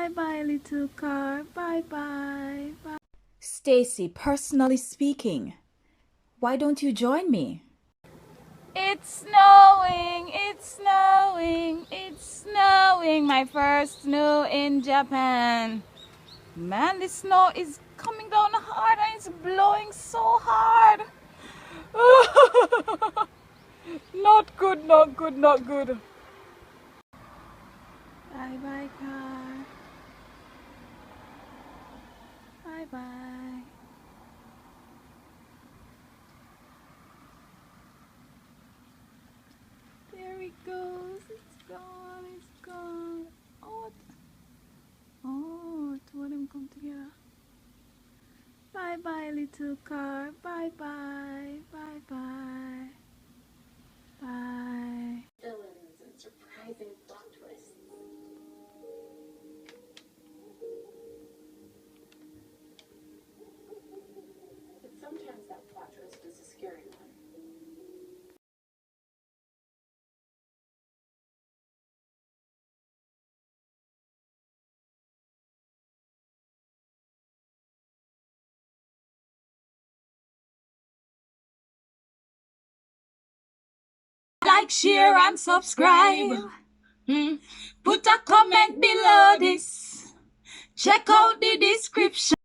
Bye bye, little car. Bye bye. Bye. Stacy, personally speaking, why don't you join me? It's snowing, it's snowing, it's snowing. My first snow in Japan. Man, the snow is coming down hard and it's blowing so hard. Not good, not good, not good. Bye bye, car. Bye bye. There it goes. It's gone. It's gone. Oh, two of them come together. Bye bye, little car. Bye bye. Bye bye. Bye. Villains and surprising plot twists. But sometimes that plot twist is a scary one. Like, share, and subscribe. Put a comment below this. Check out the description.